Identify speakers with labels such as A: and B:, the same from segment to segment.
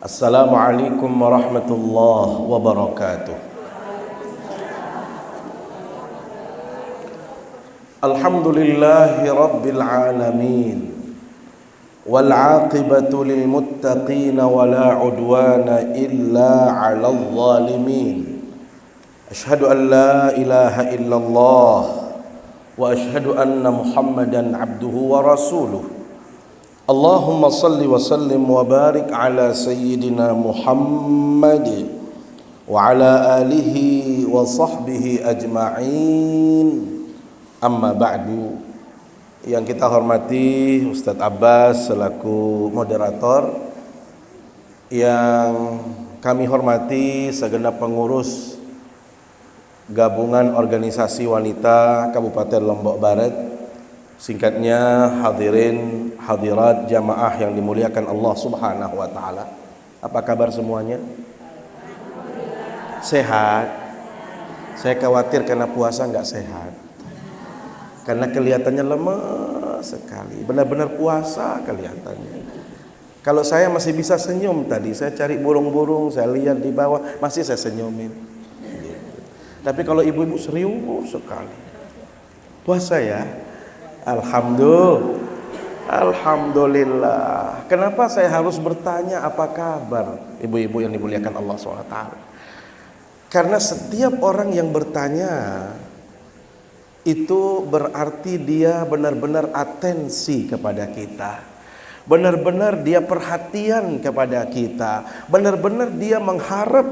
A: Assalamualaikum warahmatullahi wabarakatuh. Alhamdulillahi rabbil alamin. Wal aqibatu lil muttaqin wa la udwana illa 'alal zalimin. Asyhadu an la ilaha illallah wa asyhadu anna Muhammadan abduhu wa rasuluh. Allahumma salli wa sallim wa barik ala sayyidina Muhammad wa ala alihi wa sahbihi ajma'in. Amma ba'du. Yang kita hormati Ustadz Abbas selaku moderator, yang kami hormati segenap pengurus Gabungan Organisasi Wanita Kabupaten Lombok Barat, singkatnya hadirin hadirat jamaah yang dimuliakan Allah Subhanahu wa taala. Apa kabar semuanya? Sehat? Saya khawatir karena puasa enggak sehat. Karena kelihatannya lemah sekali. Benar-benar puasa kelihatannya. Kalau saya masih bisa senyum tadi, saya cari burung-burung, saya lihat di bawah, masih saya senyumin. Tapi kalau ibu-ibu serius sekali. Puasa ya? Alhamdulillah. Kenapa saya harus bertanya apa kabar ibu-ibu yang dimuliakan Allah SWT? Karena setiap orang yang bertanya itu berarti dia benar-benar atensi kepada kita, benar-benar dia perhatian kepada kita, benar-benar dia mengharap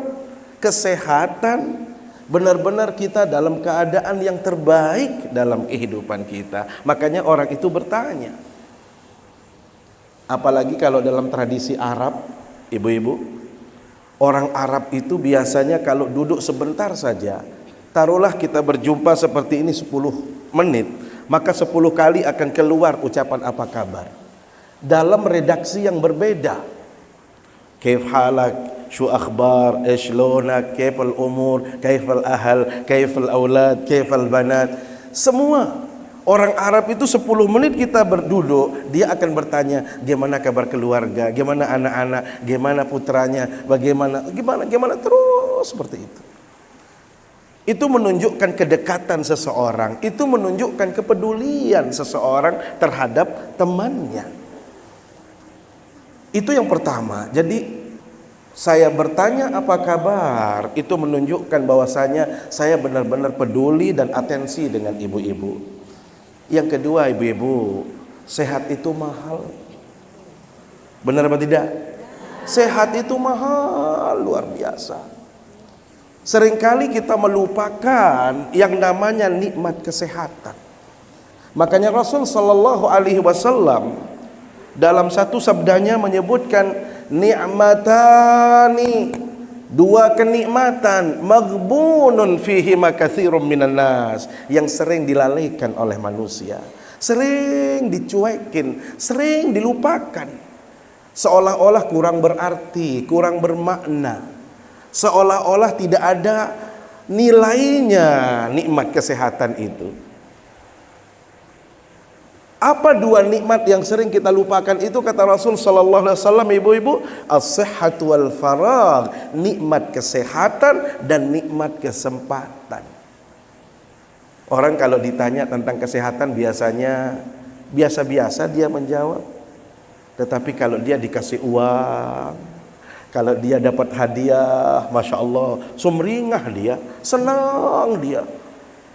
A: kesehatan, benar-benar kita dalam keadaan yang terbaik dalam kehidupan kita. Makanya orang itu bertanya. Apalagi kalau dalam tradisi Arab, ibu-ibu, orang Arab itu biasanya kalau duduk sebentar saja, taruhlah kita berjumpa seperti ini 10 menit, maka 10 kali akan keluar ucapan apa kabar dalam redaksi yang berbeda. Kaif halak, شو أخبار إيش لونك كيف الأمور كيف الأهل كيف الأولاد كيف البنات. Semua orang Arab itu 10 menit kita berduduk, dia akan bertanya gimana kabar keluarga, gimana anak-anak, gimana putranya, bagaimana terus seperti itu. Itu menunjukkan kedekatan seseorang, itu menunjukkan kepedulian seseorang terhadap temannya. Itu yang pertama. Jadi saya bertanya apa kabar, itu menunjukkan bahwasanya saya benar-benar peduli dan atensi dengan ibu-ibu. Yang kedua, ibu-ibu, sehat itu mahal. Benar apa tidak? Sehat itu mahal, luar biasa. Seringkali kita melupakan yang namanya nikmat kesehatan. Makanya Rasul sallallahu alaihi wasallam dalam satu sabdanya menyebutkan ni'matani, 2 kenikmatan, maghbunun fihi makatsirum minan nas, yang sering dilalaikan oleh manusia, sering dicuekin, sering dilupakan, seolah-olah kurang berarti, kurang bermakna, seolah-olah tidak ada nilainya nikmat kesehatan itu. Apa 2 nikmat yang sering kita lupakan itu? Kata Rasul sallallahu alaihi wasallam, ibu-ibu, as-sihhatu wal faragh, nikmat kesehatan dan nikmat kesempatan. Orang kalau ditanya tentang kesehatan biasanya biasa-biasa dia menjawab. Tetapi kalau dia dikasih uang, kalau dia dapat hadiah, Masya Allah, sumringah dia, senang dia.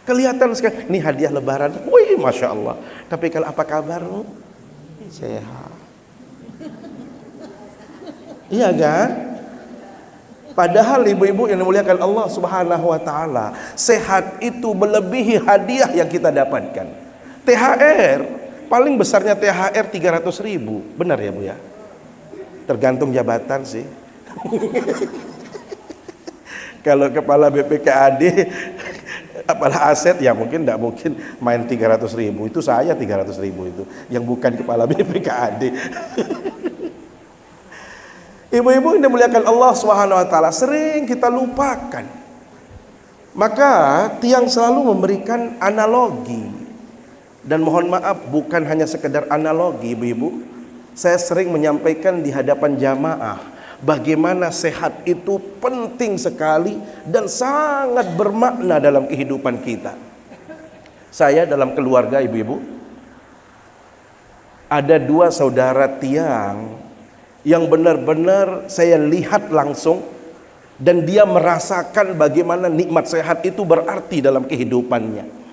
A: Kelihatan sekali, ini hadiah lebaran, wih Masya Allah. Tapi kalau apa kabarmu? Sehat. Iya kan? Padahal ibu-ibu yang dimuliakan Allah Subhanahu wa taala, sehat itu melebihi hadiah yang kita dapatkan. THR, paling besarnya THR 300.000. Benar ya Bu ya? Tergantung jabatan sih. Kalau kepala BPKAD, kepala aset ya mungkin tidak mungkin main 300.000. Itu saya 300.000 itu, yang bukan kepala BPKAD. Ibu-ibu yang dimuliakan Allah Subhanahu wa taala, sering kita lupakan. Maka tiang selalu memberikan analogi. Dan mohon maaf, bukan hanya sekedar analogi ibu-ibu. Saya sering menyampaikan di hadapan jamaah bagaimana sehat itu penting sekali dan sangat bermakna dalam kehidupan kita. Saya dalam keluarga ibu-ibu, ada 2 saudara tiang yang benar-benar saya lihat langsung dan dia merasakan bagaimana nikmat sehat itu berarti dalam kehidupannya.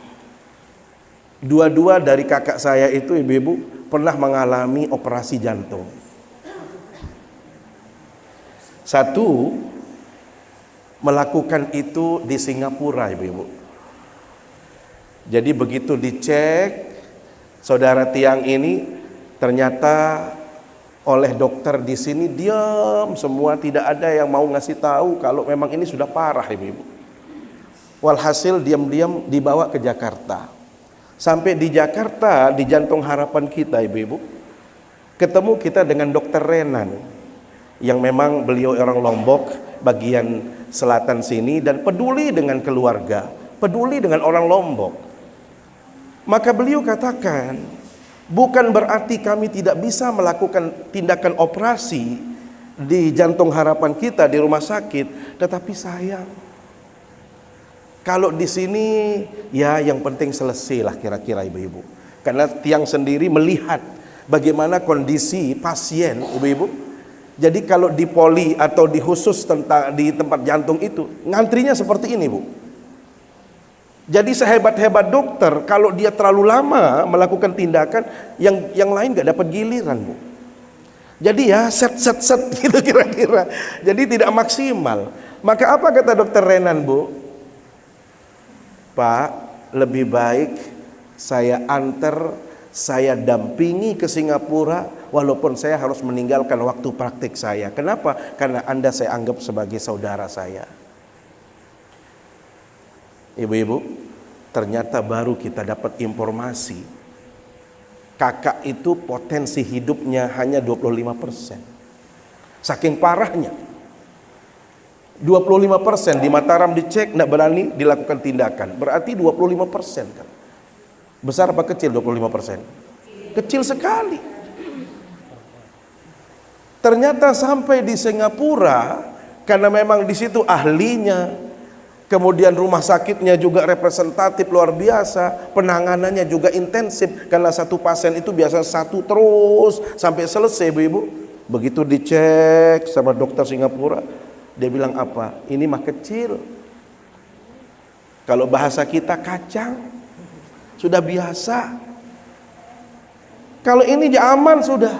A: Dua-dua dari kakak saya itu ibu-ibu pernah mengalami operasi jantung. Satu melakukan itu di Singapura ibu-ibu. Jadi begitu dicek, saudara tiang ini ternyata oleh dokter di sini diam semua, tidak ada yang mau ngasih tahu kalau memang ini sudah parah ibu-ibu. Walhasil diam-diam dibawa ke Jakarta. Sampai di Jakarta, di Jantung Harapan kita ibu-ibu, ketemu kita dengan dokter Renan, yang memang beliau orang Lombok bagian selatan sini dan peduli dengan keluarga, peduli dengan orang Lombok. Maka beliau katakan, bukan berarti kami tidak bisa melakukan tindakan operasi di Jantung Harapan kita di rumah sakit, tetapi sayang kalau di sini ya yang penting selesai lah kira-kira ibu-ibu. Karena tiang sendiri melihat bagaimana kondisi pasien ibu-ibu. Jadi kalau di poli atau di khusus tentang di tempat jantung itu ngantrinya seperti ini bu. Jadi sehebat-hebat dokter, kalau dia terlalu lama melakukan tindakan, yang lain gak dapat giliran bu. Jadi ya set gitu kira-kira. Jadi tidak maksimal. Maka apa kata dokter Renan bu? Pak, lebih baik saya antar, saya dampingi ke Singapura, walaupun saya harus meninggalkan waktu praktik saya. Kenapa? Karena Anda saya anggap sebagai saudara saya. Ibu-ibu, ternyata baru kita dapat informasi kakak itu potensi hidupnya hanya 25%. Saking parahnya 25% di Mataram dicek, tidak berani dilakukan tindakan. Berarti 25% kan. Besar apa kecil 25%? Kecil sekali. Ternyata sampai di Singapura, karena memang di situ ahlinya, kemudian rumah sakitnya juga representatif luar biasa, penanganannya juga intensif, karena satu pasien itu biasa satu terus sampai selesai ibu-ibu. Begitu dicek sama dokter Singapura, dia bilang apa? Ini mah kecil. Kalau bahasa kita kacang, sudah biasa. Kalau ini aman sudah.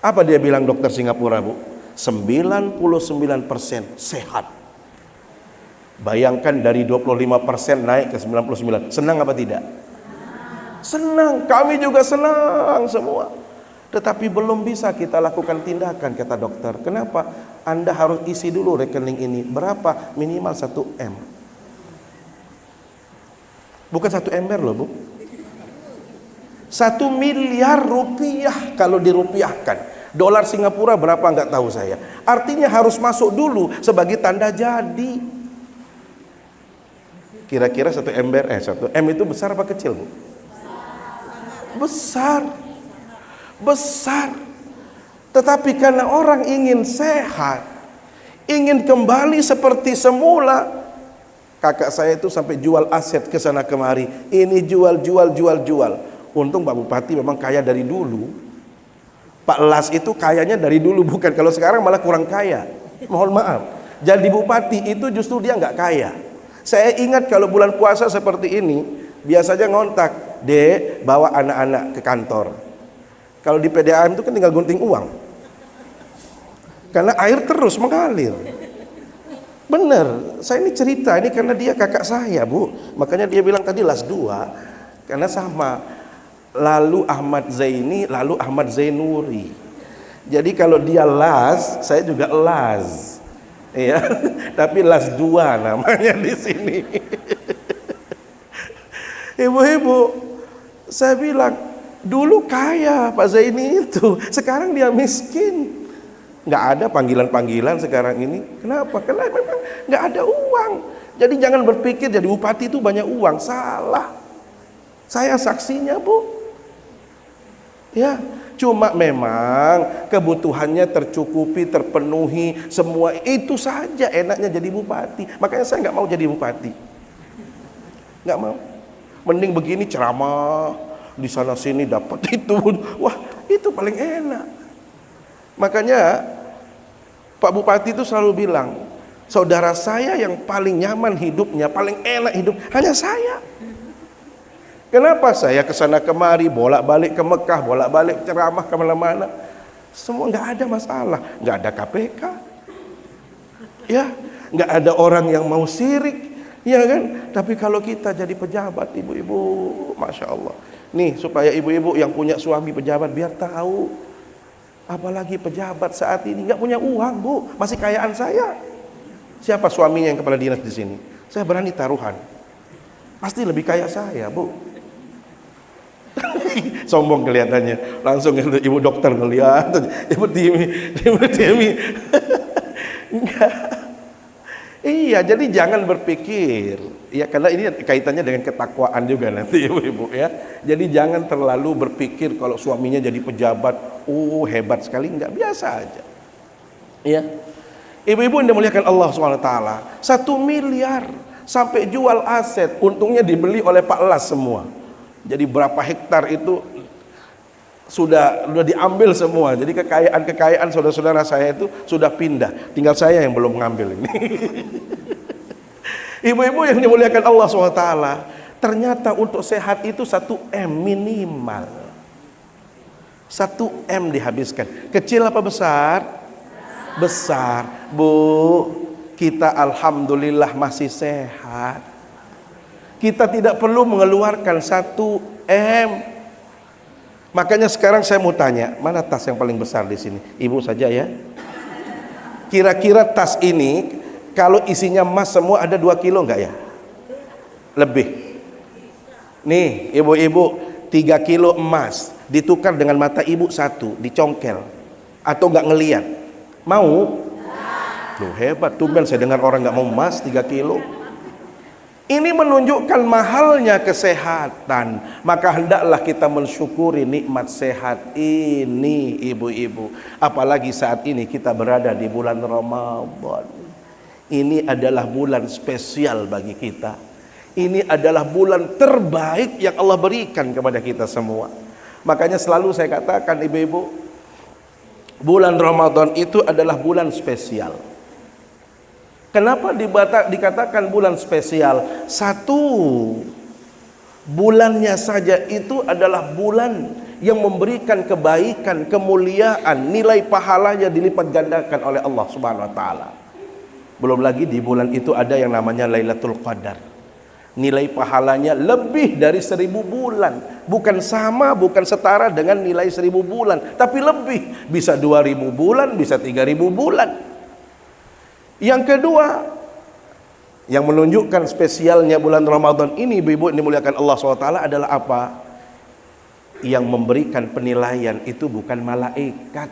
A: Apa dia bilang dokter Singapura bu? 99% sehat. Bayangkan dari 25% naik ke 99. Senang apa tidak? Senang, kami juga senang semua. Tetapi belum bisa kita lakukan tindakan kata dokter. Kenapa? Anda harus isi dulu rekening ini. Berapa? Minimal 1 M. Bukan 1 ember loh bu. 1 miliar rupiah kalau dirupiahkan. Dolar Singapura berapa nggak tahu saya. Artinya harus masuk dulu sebagai tanda jadi. Kira-kira 1 ember, 1 M itu besar apa kecil bu? Besar. Besar. Tetapi karena orang ingin sehat, ingin kembali seperti semula, kakak saya itu sampai jual aset ke sana kemari. Ini jual. Untung Pak Bupati memang kaya dari dulu. Pak Las itu kayanya dari dulu, bukan kalau sekarang malah kurang kaya. Mohon maaf. Jadi bupati itu justru dia nggak kaya. Saya ingat kalau bulan puasa seperti ini, biasanya ngontak, Dek, bawa anak-anak ke kantor. Kalau di PDAM itu kan tinggal gunting uang. Karena air terus mengalir. Bener, saya ini cerita ini karena dia kakak saya bu. Makanya dia bilang tadi las 2. Karena sama. Lalu Ahmad Zaini, lalu Ahmad Zainuri. Jadi kalau dia las, saya juga las. Iya, tapi las 2 namanya di sini. Ibu-ibu, saya bilang dulu kaya Pak Zaini itu, sekarang dia miskin. Nggak ada panggilan-panggilan sekarang ini. Kenapa? Karena memang nggak ada uang. Jadi jangan berpikir jadi bupati itu banyak uang. Salah. Saya saksinya bu. Ya, Cuma memang kebutuhannya tercukupi, terpenuhi, semua itu saja enaknya jadi bupati. Makanya saya nggak mau jadi bupati, nggak mau. Mending begini ceramah di sana sini dapat itu, wah itu paling enak. Makanya Pak Bupati itu selalu bilang, saudara saya yang paling nyaman hidupnya, paling enak hidup hanya saya. Kenapa saya kesana kemari, bolak-balik ke Mekah, bolak-balik ceramah kemana-mana, semua nggak ada masalah, nggak ada KPK, ya, nggak ada orang yang mau sirik, ya kan? Tapi kalau kita jadi pejabat, ibu-ibu, masya Allah, nih supaya ibu-ibu yang punya suami pejabat biar tahu, apalagi pejabat saat ini nggak punya uang, bu, masih kayaan saya. Siapa suaminya yang kepala dinas di sini? Saya berani taruhan, pasti lebih kaya saya, bu. Sombong kelihatannya, langsung ibu dokter ngeliat, ibu Timi. Enggak. Iya, jadi jangan berpikir, ya karena ini kaitannya dengan ketakwaan juga nanti ibu-ibu ya. Jadi jangan terlalu berpikir kalau suaminya jadi pejabat, hebat sekali, enggak, biasa aja. Ya. Ibu-ibu yang dimuliakan Allah SWT, 1 miliar sampai jual aset, untungnya dibeli oleh Pak Las semua. Jadi berapa hektar itu sudah diambil semua. Jadi kekayaan saudara-saudara saya itu sudah pindah. Tinggal saya yang belum ngambil ini. Ibu-ibu yang dimuliakan Allah SWT, ternyata untuk sehat itu 1 M minimal. 1 M dihabiskan. Kecil apa besar? Besar. Bu, kita alhamdulillah masih sehat. Kita tidak perlu mengeluarkan 1 M. Makanya sekarang saya mau tanya, mana tas yang paling besar di sini? Ibu saja ya. Kira-kira tas ini kalau isinya emas semua ada 2 kilo enggak ya? Lebih. Nih, ibu-ibu, 3 kilo emas ditukar dengan mata ibu 1, dicongkel atau enggak ngelihat. Mau? Loh, hebat, tumben saya dengar orang enggak mau emas 3 kilo. Ini menunjukkan mahalnya kesehatan. Maka hendaklah kita mensyukuri nikmat sehat ini, ibu-ibu. Apalagi saat ini kita berada di bulan Ramadan. Ini adalah bulan spesial bagi kita. Ini adalah bulan terbaik yang Allah berikan kepada kita semua. Makanya selalu saya katakan, ibu-ibu, bulan Ramadan itu adalah bulan spesial. Kenapa dikatakan bulan spesial? 1 bulannya saja itu adalah bulan yang memberikan kebaikan, kemuliaan, nilai pahalanya dilipat gandakan oleh Allah Subhanahu wa taala. Belum lagi di bulan itu ada yang namanya Lailatul Qadar. Nilai pahalanya lebih dari 1000 bulan. Bukan sama, bukan setara dengan nilai 1000 bulan, tapi lebih. Bisa 2000 bulan, bisa 3000 bulan. Yang kedua, yang menunjukkan spesialnya bulan Ramadan ini, ibu-ibu yang dimuliakan Allah SWT, adalah apa? Yang memberikan penilaian itu bukan malaikat.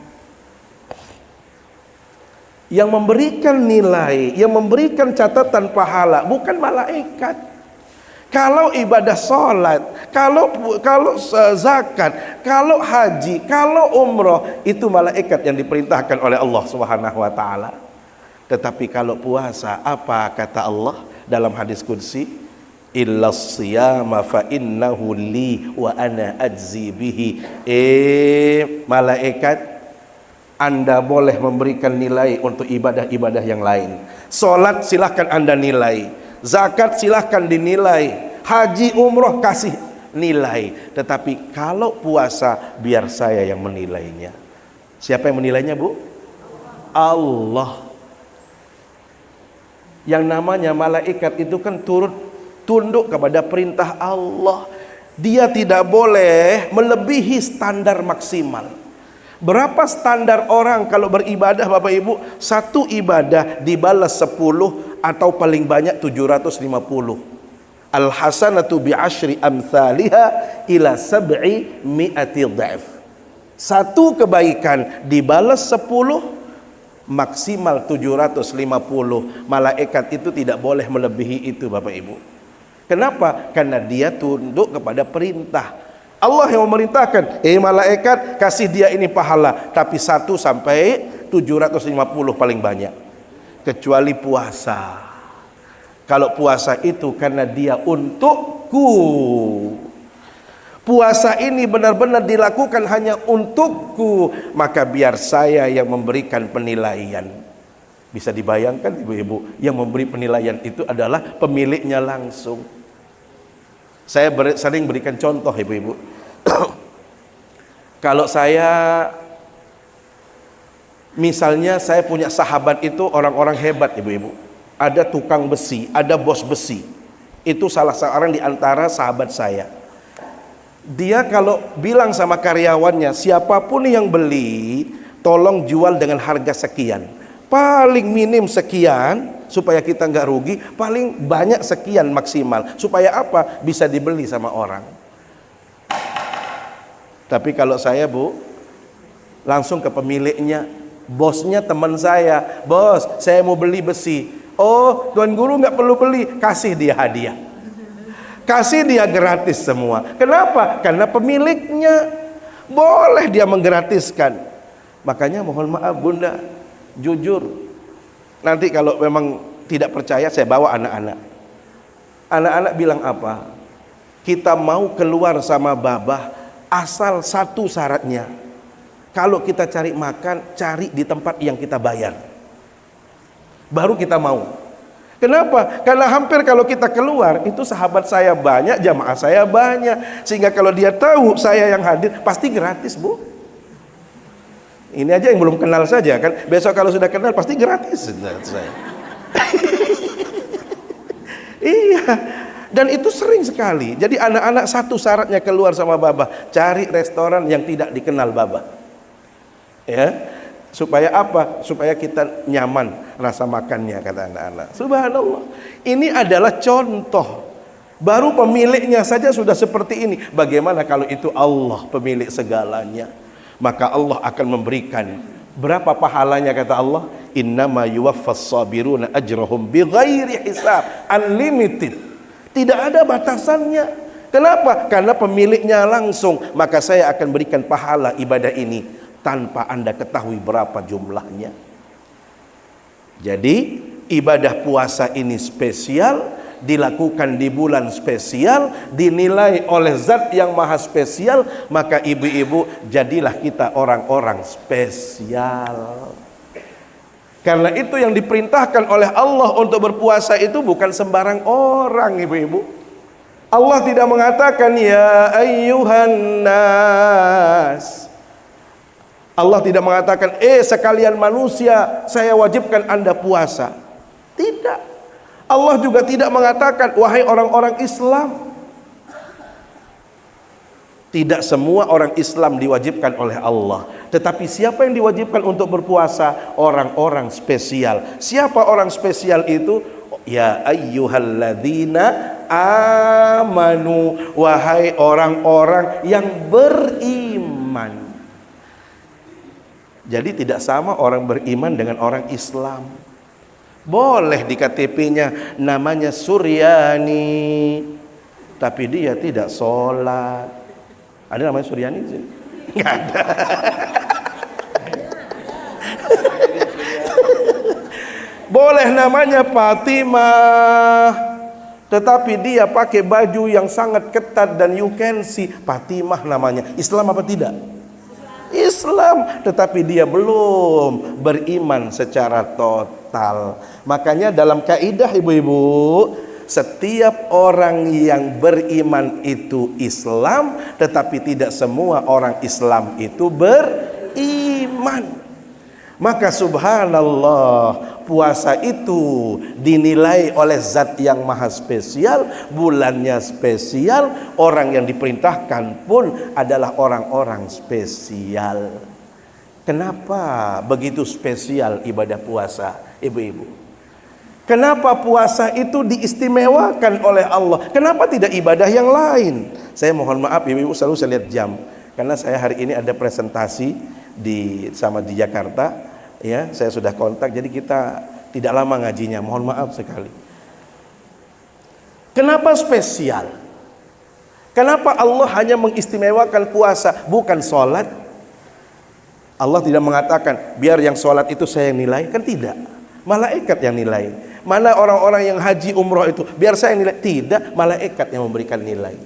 A: Yang memberikan nilai, yang memberikan catatan pahala bukan malaikat. Kalau ibadah sholat, kalau zakat, kalau haji, kalau umroh, itu malaikat yang diperintahkan oleh Allah Subhanahu wa taala. Tetapi kalau puasa, apa kata Allah dalam hadis qudsi? Illas siyama fa innahu li wa ana ajzi bihi. Malaikat, Anda boleh memberikan nilai untuk ibadah-ibadah yang lain. Salat silahkan Anda nilai, zakat silahkan dinilai, haji umroh kasih nilai. Tetapi kalau puasa, biar saya yang menilainya. Siapa yang menilainya, Bu? Allah. Yang namanya malaikat itu kan tunduk kepada perintah Allah. Dia tidak boleh melebihi standar maksimal. Berapa standar orang kalau beribadah, Bapak Ibu? 1 ibadah dibalas 10 atau paling banyak 750. Al hasanatu bi asyri amthaliha ila 700 dha'f. 1 kebaikan dibalas 10, maksimal 750. Malaikat itu tidak boleh melebihi itu, Bapak Ibu. Kenapa? Karena dia tunduk kepada perintah. Allah yang memerintahkan, malaikat kasih dia ini pahala, tapi 1 sampai 750 paling banyak. Kecuali puasa. Kalau puasa itu karena dia untukku. Puasa ini benar-benar dilakukan hanya untukku, maka biar saya yang memberikan penilaian. Bisa dibayangkan ibu-ibu, yang memberi penilaian itu adalah pemiliknya langsung. Saya sering berikan contoh ibu-ibu. Kalau misalnya saya punya sahabat itu orang-orang hebat ibu-ibu. Ada tukang besi, ada bos besi. Itu salah seorang di antara sahabat saya. Dia kalau bilang sama karyawannya, siapapun yang beli, tolong jual dengan harga sekian. Paling minim sekian, supaya kita nggak rugi, paling banyak sekian maksimal, supaya apa? Bisa dibeli sama orang. Tapi kalau saya bu, langsung ke pemiliknya, bosnya teman saya, bos saya mau beli besi. Oh tuan guru nggak perlu beli, kasih dia hadiah, kasih dia gratis semua. Kenapa? Karena pemiliknya, boleh dia menggratiskan. Makanya mohon maaf bunda, jujur, nanti kalau memang tidak percaya saya bawa anak-anak. Anak-anak bilang apa? Kita mau keluar sama babah, asal 1 syaratnya. Kalau kita cari makan, cari di tempat yang kita bayar, baru kita mau. Kenapa? Karena hampir kalau kita keluar, itu sahabat saya banyak, jamaah saya banyak, sehingga kalau dia tahu saya yang hadir, pasti gratis bu. Ini aja yang belum kenal saja kan, besok kalau sudah kenal pasti gratis saya. Iya, dan itu sering sekali. Jadi anak-anak 1 syaratnya keluar sama babah, cari restoran yang tidak dikenal babah, ya, supaya apa? Supaya kita nyaman rasa makannya, kata anak-anak. Subhanallah, ini adalah contoh. Baru pemiliknya saja sudah seperti ini, bagaimana kalau itu Allah pemilik segalanya? Maka Allah akan memberikan berapa pahalanya, kata Allah, innama yuwaffas sabiruna ajrahum bighairi hisab, unlimited, tidak ada batasannya. Kenapa? Karena pemiliknya langsung, maka saya akan berikan pahala ibadah ini tanpa Anda ketahui berapa jumlahnya. Jadi ibadah puasa ini spesial, dilakukan di bulan spesial, dinilai oleh zat yang maha spesial. Maka ibu-ibu, jadilah kita orang-orang spesial. Karena itu yang diperintahkan oleh Allah untuk berpuasa itu bukan sembarang orang ibu-ibu. Allah tidak mengatakan ya ayyuhan nas. Allah tidak mengatakan sekalian manusia saya wajibkan Anda puasa. Tidak. Allah juga tidak mengatakan wahai orang-orang Islam. Tidak semua orang Islam diwajibkan oleh Allah. Tetapi siapa yang diwajibkan untuk berpuasa? Orang-orang spesial. Siapa orang spesial itu? Ya ayyuhalladzina amanu, wahai orang-orang yang beriman. Jadi tidak sama orang beriman dengan orang Islam. Boleh di KTP-nya namanya Suryani, tapi dia tidak sholat. Ada namanya Suryani di sini? Nggak ada. Boleh namanya Fatimah, tetapi dia pakai baju yang sangat ketat dan you can see. Fatimah namanya. Islam apa tidak? Islam, tetapi dia belum beriman secara total. Makanya dalam kaidah ibu-ibu, setiap orang yang beriman itu Islam, tetapi tidak semua orang Islam itu beriman. Maka subhanallah, puasa itu dinilai oleh zat yang maha spesial, bulannya spesial, orang yang diperintahkan pun adalah orang-orang spesial. Kenapa begitu spesial ibadah puasa, ibu-ibu? Kenapa puasa itu diistimewakan oleh Allah? Kenapa tidak ibadah yang lain? Saya mohon maaf ibu-ibu, selalu saya lihat jam, karena saya hari ini ada presentasi di Jakarta. Ya, saya sudah kontak, jadi kita tidak lama ngajinya, mohon maaf sekali. Kenapa spesial? Kenapa Allah hanya mengistimewakan puasa, bukan sholat? Allah tidak mengatakan, biar yang sholat itu saya yang nilai, kan tidak. Malaikat yang nilai. Mana orang-orang yang haji umroh itu, biar saya yang nilai? Tidak, malaikat yang memberikan nilai.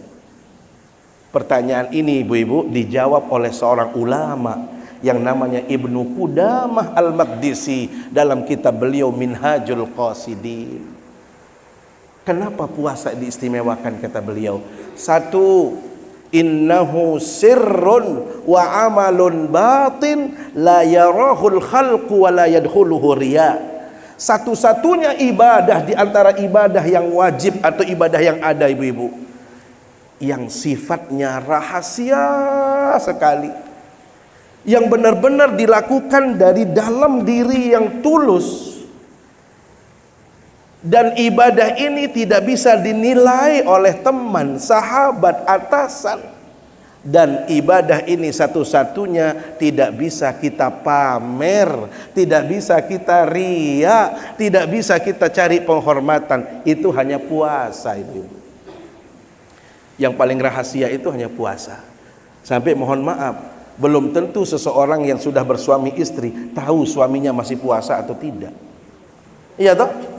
A: Pertanyaan ini ibu-ibu dijawab oleh seorang ulama yang namanya Ibnu Qudamah Al-Maqdisi dalam kitab beliau Minhajul Qasidin. Kenapa puasa diistimewakan kata beliau? Satu, innahu sirrun wa amalun batin la yarahul khalqu wa la yadkhuluhu riya. Satu-satunya ibadah di antara ibadah yang wajib atau ibadah yang ada ibu-ibu, yang sifatnya rahasia sekali, yang benar-benar dilakukan dari dalam diri yang tulus. Dan ibadah ini tidak bisa dinilai oleh teman, sahabat, atasan. Dan ibadah ini satu-satunya tidak bisa kita pamer, tidak bisa kita ria, tidak bisa kita cari penghormatan. Itu hanya puasa itu. Yang paling rahasia itu hanya puasa. Sampai mohon maaf, belum tentu seseorang yang sudah bersuami istri tahu suaminya masih puasa atau tidak. Iya toh?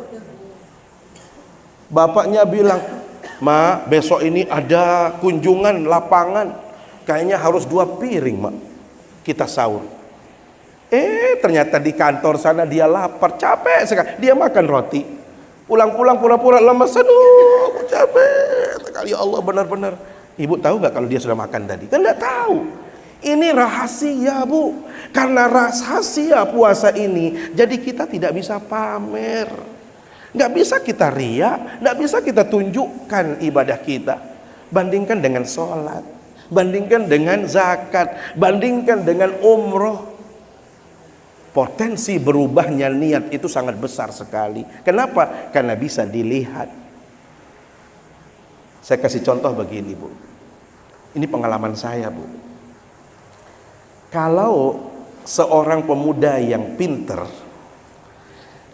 A: Bapaknya bilang, "Ma, besok ini ada kunjungan lapangan, kayaknya harus 2 piring, Ma, kita sahur." Ternyata di kantor sana dia lapar, capek sekali, dia makan roti. Pulang-pulang pura-pura lemas, aduh capek sekali, ya Allah, benar-benar. Ibu tahu nggak kalau dia sudah makan tadi? Kan nggak tahu. Ini rahasia, Bu. Karena rahasia puasa ini, jadi kita tidak bisa pamer. Nggak bisa kita ria, nggak bisa kita tunjukkan ibadah kita. Bandingkan dengan sholat, bandingkan dengan zakat, bandingkan dengan umroh. Potensi berubahnya niat itu sangat besar sekali. Kenapa? Karena bisa dilihat. Saya kasih contoh begini, Bu. Ini pengalaman saya, Bu. Kalau seorang pemuda yang pinter,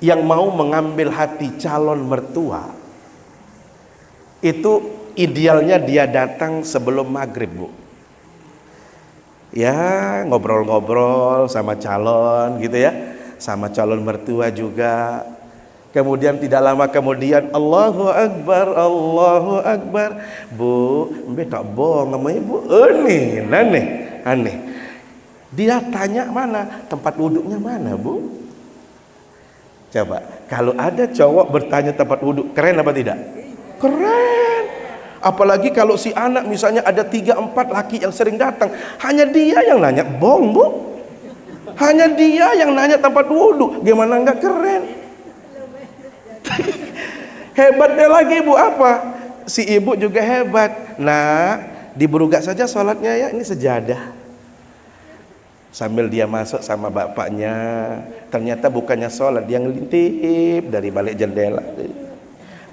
A: yang mau mengambil hati calon mertua, itu idealnya dia datang sebelum maghrib, Bu. Ya, ngobrol-ngobrol sama calon gitu ya, sama calon mertua juga. Kemudian tidak lama kemudian Allahu Akbar, Allahu Akbar. Bu, mbe tak bohong sama ibu. Aneh, aneh. Dia tanya mana tempat wuduknya mana, Bu? Coba, kalau ada cowok bertanya tempat wudhu, keren apa tidak? Keren. Apalagi kalau si anak misalnya ada 3-4 laki yang sering datang, hanya dia yang nanya, "Bong, Bu?" Hanya dia yang nanya tempat wudhu. Gimana enggak keren? Hebatnya lagi, Bu, apa? Si ibu juga hebat. Nah, diberugak saja sholatnya ya, ini sejadah. Sambil dia masuk sama bapaknya, ternyata bukannya sholat, dia ngelintip dari balik jendela.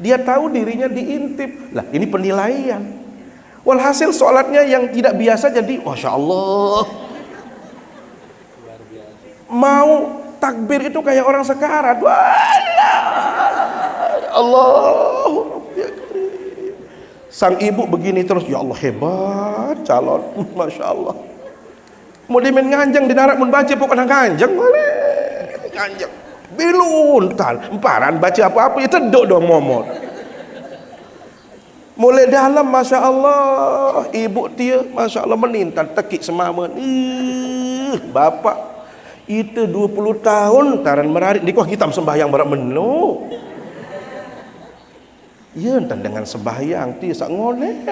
A: Dia tahu dirinya diintip. Lah, ini penilaian. Walhasil sholatnya yang tidak biasa jadi Masya Allah. Mau takbir itu kayak orang sekarat. Allah. Sang ibu begini terus, ya Allah, hebat calon, Masya Allah. Mau dimin nganjang di darat mun baca pokoknya nganjang boleh nganjang biluntan emparan baca apa-apa itu dok dong momot mulai dalam Masya Allah. Ibu dia Masya Allah menintan tekik semaman. Bapak itu 20 tahun taran merarik di kuah hitam sembahyang berat menu ya entan dengan sembahyang dia sak ngone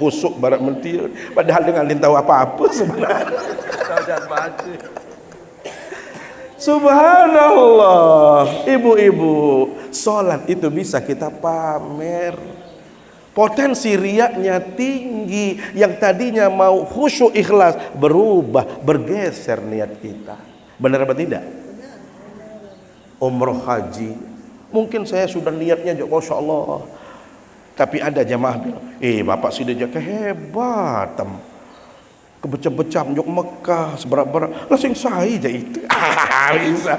A: husuk barat mentir padahal dengan lintau apa-apa sebenarnya. Subhanallah, ibu-ibu, sholat itu bisa kita pamer. Potensi riaknya tinggi, yang tadinya mau khusyuk ikhlas berubah, bergeser niat kita. Benar apa tidak? Umroh haji, mungkin saya sudah niatnya juga Masya Allah, tapi ada jamaah bilang, bapak sudah jaga hebat, kebecah-becah menjuk Mekah seberat-berat lasing saya aja itu bisa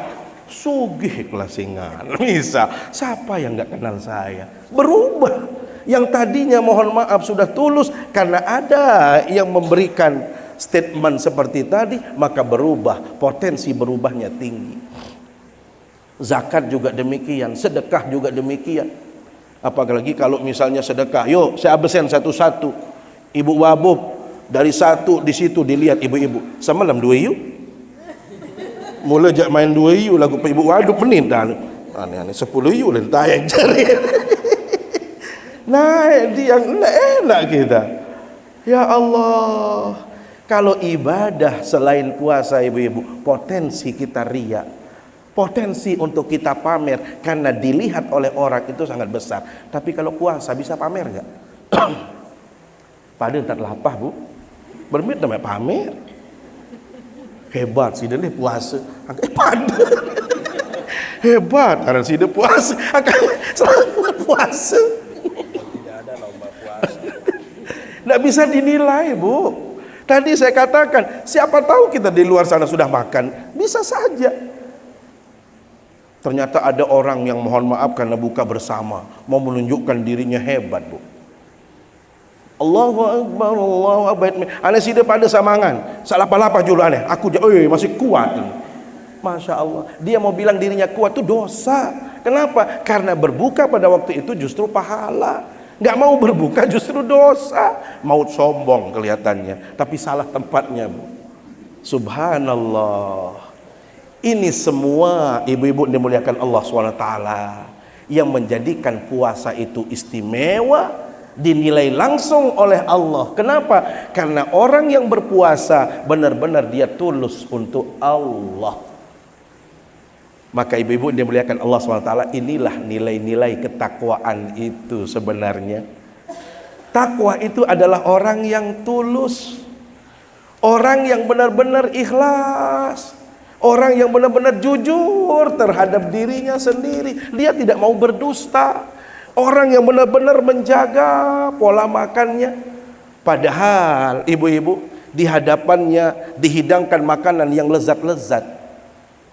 A: sugih lasingan bisa siapa yang nggak kenal saya berubah Yang tadinya mohon maaf sudah tulus, karena ada yang memberikan statement seperti tadi, maka berubah, potensi berubahnya tinggi. Zakat juga demikian, sedekah juga demikian. Apalagi kalau misalnya sedekah, yuk saya absen satu-satu. Ibu wabub dari satu di situ dilihat ibu-ibu. Semalam 2 yuk. Mula jak main 2 yuk lagu ibu waduk menit dah. Aneh-aneh 10 yuk lentah yang cari. Naik dia enak kita. Ya Allah. Kalau ibadah selain puasa ibu-ibu, potensi kita riya, potensi untuk kita pamer karena dilihat oleh orang itu sangat besar. Tapi kalau puasa bisa pamer enggak? Padahal tak lapah bu, bermit namanya pamer. Hebat sih dia puasa. Padahal hebat karena sih dia puasa. Selamat puasa. Tidak ada lomba puasa. Tidak bisa dinilai bu. Tadi saya katakan, siapa tahu kita di luar sana sudah makan, bisa saja. Ternyata ada orang yang mohon maaf karena buka bersama, mau menunjukkan dirinya hebat bu. Allahu Akbar, Allahu Akbar. Aneh sih dia pada samangan, salah-palapa julu aneh. Aku masih kuat ini. Masya Allah, dia mau bilang dirinya kuat itu dosa. Kenapa? Karena berbuka pada waktu itu justru pahala. Nggak mau berbuka justru dosa. Mau sombong kelihatannya, tapi salah tempatnya bu. Subhanallah. Ini semua ibu-ibu dimuliakan Allah SWT, yang menjadikan puasa itu istimewa, dinilai langsung oleh Allah. Kenapa? Karena orang yang berpuasa benar-benar dia tulus untuk Allah. Maka ibu-ibu dimuliakan Allah SWT, inilah nilai-nilai ketakwaan itu sebenarnya. Takwa itu adalah orang yang tulus, orang yang benar-benar ikhlas, orang yang benar-benar jujur terhadap dirinya sendiri. Dia tidak mau berdusta. Orang yang benar-benar menjaga pola makannya. Padahal ibu-ibu di hadapannya dihidangkan makanan yang lezat-lezat,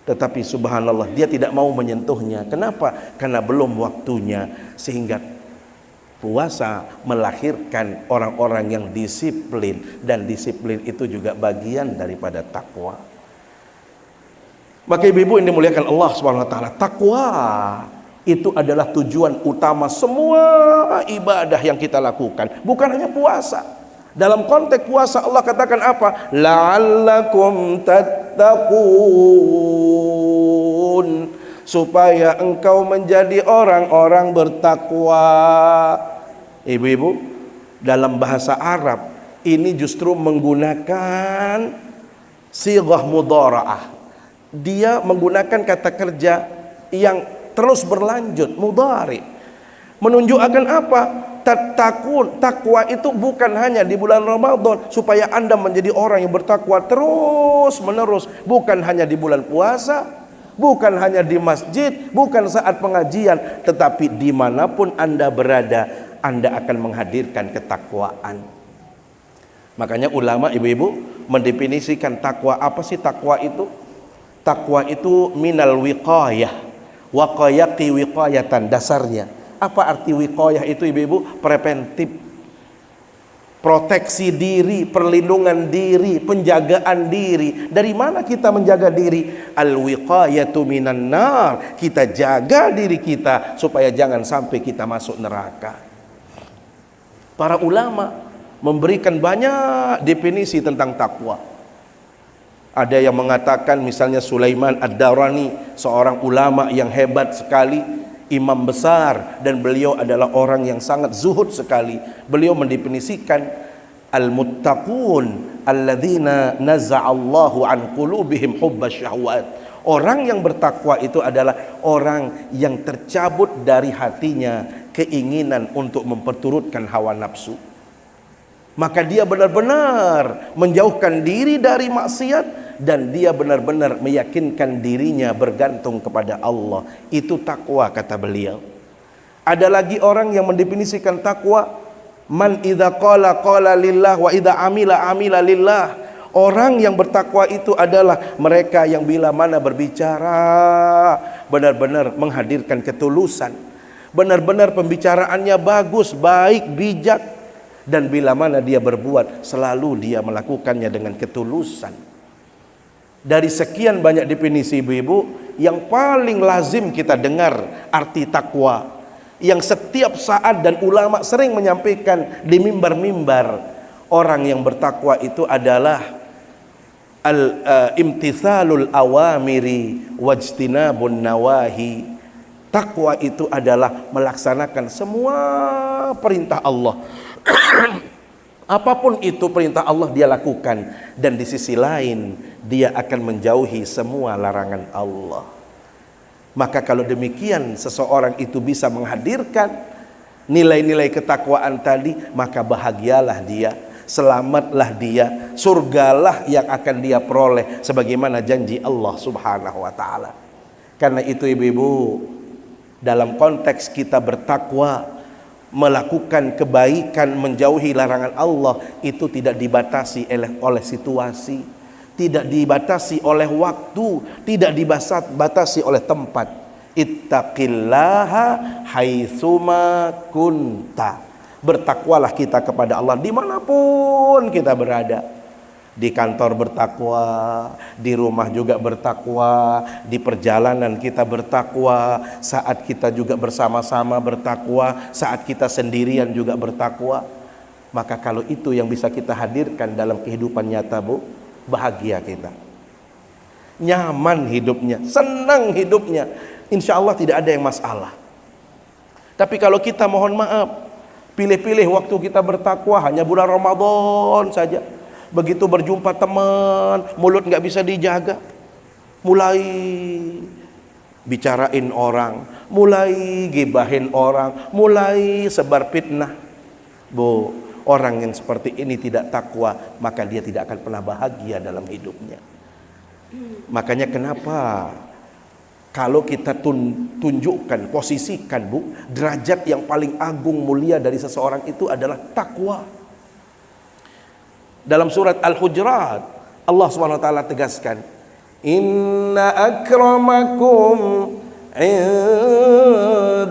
A: tetapi subhanallah dia tidak mau menyentuhnya. Kenapa? Karena belum waktunya. Sehingga puasa melahirkan orang-orang yang disiplin, dan disiplin itu juga bagian daripada takwa. Maka ibu-ibu yang dimuliakan Allah SWT, takwa itu adalah tujuan utama semua ibadah yang kita lakukan, bukan hanya puasa. Dalam konteks puasa Allah katakan apa? La'allakum tattaqun, supaya engkau menjadi orang-orang bertakwa. Ibu-ibu, dalam bahasa Arab ini justru menggunakan sighah mudhara'ah. Dia menggunakan kata kerja yang terus berlanjut, mudhari, menunjukkan apa? Tattaqun. Takwa itu bukan hanya di bulan Ramadan supaya Anda menjadi orang yang bertakwa terus menerus, bukan hanya di bulan puasa, bukan hanya di masjid, bukan saat pengajian, tetapi dimanapun Anda berada, Anda akan menghadirkan ketakwaan. Makanya ulama ibu-ibu mendefinisikan takwa. Apa sih takwa itu? Takwa itu minal wiqayah, waqayaqi wiqayatan. Dasarnya apa arti wiqayah itu ibu-ibu? Preventif, proteksi diri, perlindungan diri, penjagaan diri. Dari mana kita menjaga diri? Al-wiqayatu minan nar. Kita jaga diri kita supaya jangan sampai kita masuk neraka. Para ulama memberikan banyak definisi tentang takwa. Ada yang mengatakan, misalnya Sulaiman Ad-Darani, seorang ulama yang hebat sekali, imam besar, dan beliau adalah orang yang sangat zuhud sekali. Beliau mendefinisikan al-muttaqun alladzina naza'allahu an qulubihim hubbasy syahwat. Orang yang bertakwa itu adalah orang yang tercabut dari hatinya keinginan untuk memperturutkan hawa nafsu. Maka dia benar-benar menjauhkan diri dari maksiat, dan dia benar-benar meyakinkan dirinya bergantung kepada Allah. Itu takwa, kata beliau. Ada lagi orang yang mendefinisikan takwa, man idza qala qala lillah wa idza amila amila lillah. Orang yang bertakwa itu adalah mereka yang bila mana berbicara benar-benar menghadirkan ketulusan, benar-benar pembicaraannya bagus, baik, bijak, dan bila mana dia berbuat selalu dia melakukannya dengan ketulusan. Dari sekian banyak definisi ibu-ibu, yang paling lazim kita dengar arti takwa, yang setiap saat dan ulama sering menyampaikan di mimbar-mimbar, orang yang bertakwa itu adalah imtithalul awamiri wajtinabun nawahi. Takwa itu adalah melaksanakan semua perintah Allah. Apapun itu perintah Allah dia lakukan, dan di sisi lain dia akan menjauhi semua larangan Allah. Maka kalau demikian seseorang itu bisa menghadirkan nilai-nilai ketakwaan tadi, maka bahagialah dia, selamatlah dia, surgalah yang akan dia peroleh sebagaimana janji Allah Subhanahu wa taala. Karena itu ibu-ibu, dalam konteks kita bertakwa, melakukan kebaikan, menjauhi larangan Allah, itu tidak dibatasi oleh situasi, tidak dibatasi oleh waktu, tidak dibatasi oleh tempat. Ittaqillaha haitsuma kunta. Bertakwalah kita kepada Allah dimanapun kita berada. Di kantor bertakwa, di rumah juga bertakwa, di perjalanan kita bertakwa, saat kita juga bersama-sama bertakwa, saat kita sendirian juga bertakwa. Maka kalau itu yang bisa kita hadirkan dalam kehidupan nyata, Bu, bahagia kita, nyaman hidupnya, senang hidupnya, insya Allah tidak ada yang masalah. Tapi kalau kita mohon maaf, pilih-pilih waktu kita bertakwa hanya bulan Ramadan saja. Begitu berjumpa teman, mulut nggak bisa dijaga, mulai bicarain orang, mulai gibahin orang, mulai sebar fitnah. Bu, orang yang seperti ini tidak takwa, maka dia tidak akan pernah bahagia dalam hidupnya. Makanya kenapa kalau kita tunjukkan, posisikan, Bu, derajat yang paling agung mulia dari seseorang itu adalah takwa. Dalam surat Al-Hujurat, Allah SWT tegaskan, inna akramakum indallahi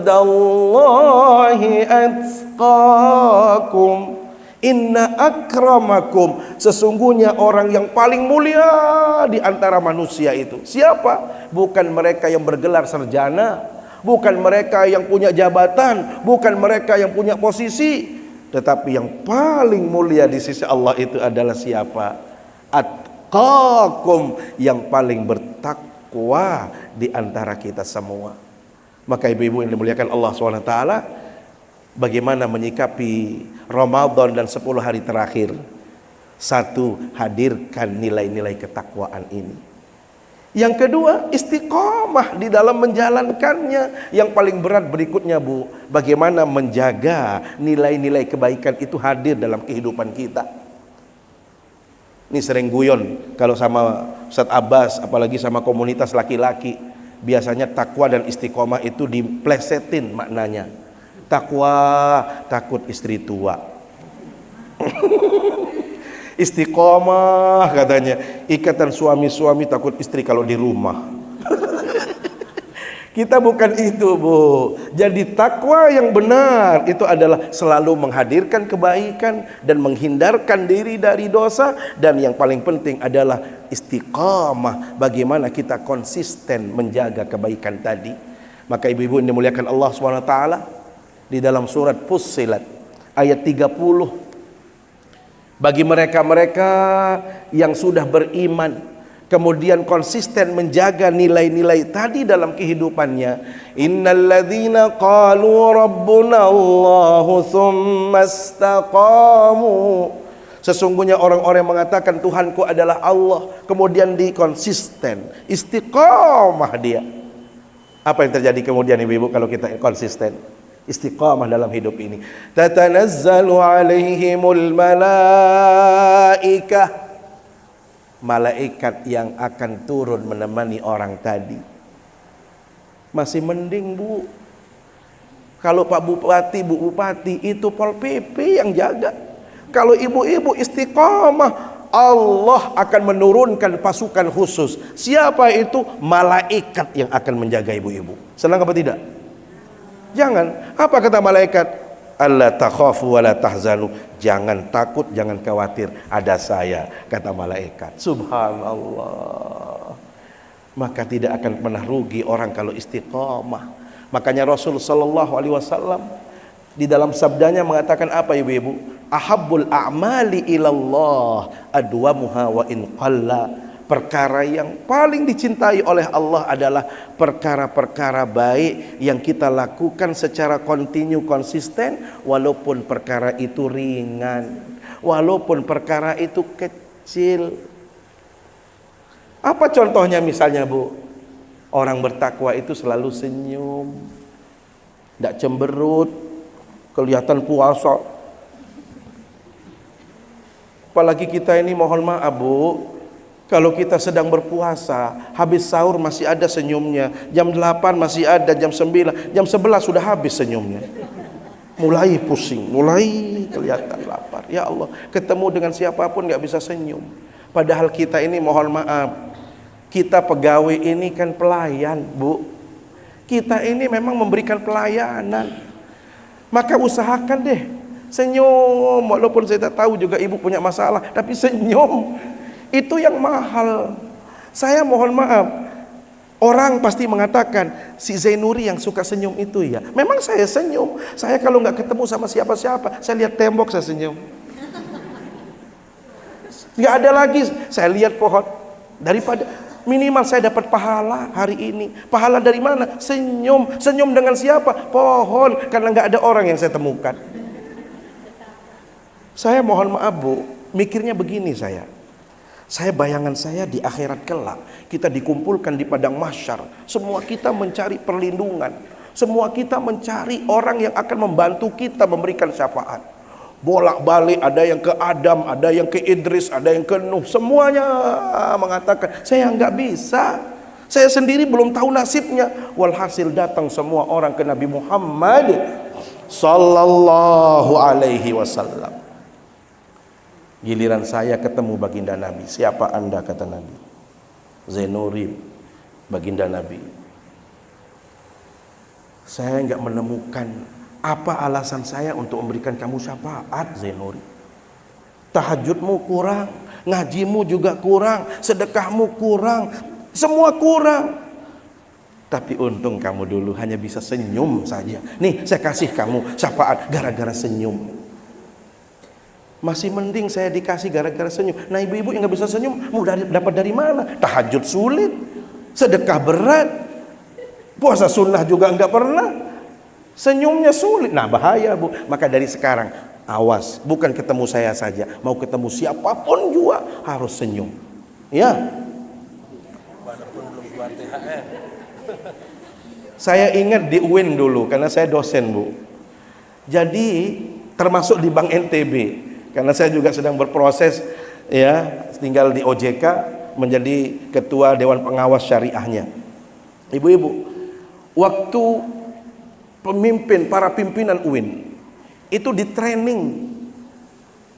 A: atqakum. Inna akramakum, sesungguhnya orang yang paling mulia di antara manusia itu siapa? Bukan mereka yang bergelar sarjana, bukan mereka yang punya jabatan, bukan mereka yang punya posisi, tetapi yang paling mulia di sisi Allah itu adalah siapa? Atqakum, yang paling bertakwa di antara kita semua. Maka ibu-ibu yang dimuliakan Allah SWT, bagaimana menyikapi Ramadan dan 10 hari terakhir? Satu, hadirkan nilai-nilai ketakwaan ini. Yang kedua, istiqomah di dalam menjalankannya. Yang paling berat berikutnya, Bu, bagaimana menjaga nilai-nilai kebaikan itu hadir dalam kehidupan kita. Ini sering guyon kalau sama Ustaz Abbas, apalagi sama komunitas laki-laki, biasanya takwa dan istiqomah itu diplesetin maknanya. Takwa takut istri tua. Istiqomah katanya ikatan suami-suami takut istri kalau di rumah. Kita bukan itu, Bu. Jadi takwa yang benar itu adalah selalu menghadirkan kebaikan dan menghindarkan diri dari dosa, dan yang paling penting adalah istiqamah, bagaimana kita konsisten menjaga kebaikan tadi. Maka ibu-ibu yang dimuliakan Allah SWT, di dalam surat Fussilat ayat 30, bagi mereka-mereka yang sudah beriman kemudian konsisten menjaga nilai-nilai tadi dalam kehidupannya, innalladzina qalu rabbuna Allahu tsumma istaqamu, sesungguhnya orang-orang yang mengatakan Tuhanku adalah Allah, kemudian dikonsisten istiqamah dia. Apa yang terjadi kemudian ibu-ibu kalau kita konsisten istiqamah dalam hidup ini? Tatanazzalu alaihimul malaikah, malaikat yang akan turun menemani orang tadi. Masih mending, Bu, kalau Pak Bupati, Bu Bupati itu Pol PP yang jaga. Kalau ibu-ibu istiqamah, Allah akan menurunkan pasukan khusus. Siapa itu? Malaikat yang akan menjaga ibu-ibu. Senang apa tidak? Jangan. Apa kata malaikat? Alla takhafu wa la tahzanu. Jangan takut, jangan khawatir, ada saya, kata malaikat. Subhanallah. Maka tidak akan pernah rugi orang kalau istiqamah. Makanya Rasul sallallahu alaihi wasallam di dalam sabdanya mengatakan apa ibu-ibu? Ahabbul a'mali ilallah adwamuha wa in qalla. Perkara yang paling dicintai oleh Allah adalah perkara-perkara baik yang kita lakukan secara kontinu, konsisten, walaupun perkara itu ringan, walaupun perkara itu kecil. Apa contohnya misalnya, Bu? Orang bertakwa itu selalu senyum, tidak cemberut, kelihatan puasa. Apalagi kita ini, mohon maaf Bu, kalau kita sedang berpuasa, habis sahur masih ada senyumnya, jam 8 masih ada, jam 9, jam 11 sudah habis senyumnya. Mulai pusing, mulai kelihatan lapar. Ya Allah, ketemu dengan siapapun nggak bisa senyum. Padahal kita ini, mohon maaf, kita pegawai ini kan pelayan, Bu. Kita ini memang memberikan pelayanan. Maka usahakan deh senyum, walaupun saya tak tahu juga ibu punya masalah, tapi senyum. Itu yang mahal. Saya mohon maaf, orang pasti mengatakan si Zainuri yang suka senyum itu ya. Memang saya senyum. Saya kalau nggak ketemu sama siapa-siapa, saya lihat tembok saya senyum. Nggak ada lagi, saya lihat pohon. Daripada minimal saya dapat pahala hari ini. Pahala dari mana? Senyum. Senyum dengan siapa? Pohon. Karena nggak ada orang yang saya temukan. Saya mohon maaf Bu, mikirnya begini saya. Bayangan saya di akhirat kelak, kita dikumpulkan di padang mahsyar. Semua kita mencari perlindungan. Semua kita mencari orang yang akan membantu kita memberikan syafaat. Bolak-balik, ada yang ke Adam, ada yang ke Idris, ada yang ke Nuh. Semuanya mengatakan, saya nggak bisa. Saya sendiri belum tahu nasibnya. Walhasil datang semua orang ke Nabi Muhammad sallallahu alaihi wasallam. Giliran saya ketemu baginda Nabi. Siapa anda, kata Nabi? Zainuri, baginda Nabi. Saya enggak menemukan apa alasan saya untuk memberikan kamu syafaat, Zainuri. Tahajudmu kurang, ngajimu juga kurang, sedekahmu kurang, semua kurang. Tapi untung kamu dulu hanya bisa senyum saja. Nih saya kasih kamu syafaat gara-gara senyum. Masih mending saya dikasih gara-gara senyum. Nah ibu-ibu yang nggak bisa senyum mau dapat dari mana? Tahajud sulit, sedekah berat, puasa sunnah juga nggak pernah, senyumnya sulit. Nah bahaya Bu. Maka dari sekarang awas, bukan ketemu saya saja, mau ketemu siapapun juga harus senyum. Ya. Saya ingat di UIN dulu, karena saya dosen Bu. Jadi termasuk di Bank NTB. Karena saya juga sedang berproses ya, tinggal di OJK menjadi ketua Dewan Pengawas Syariahnya. Ibu-ibu, waktu para pimpinan UIN itu di training,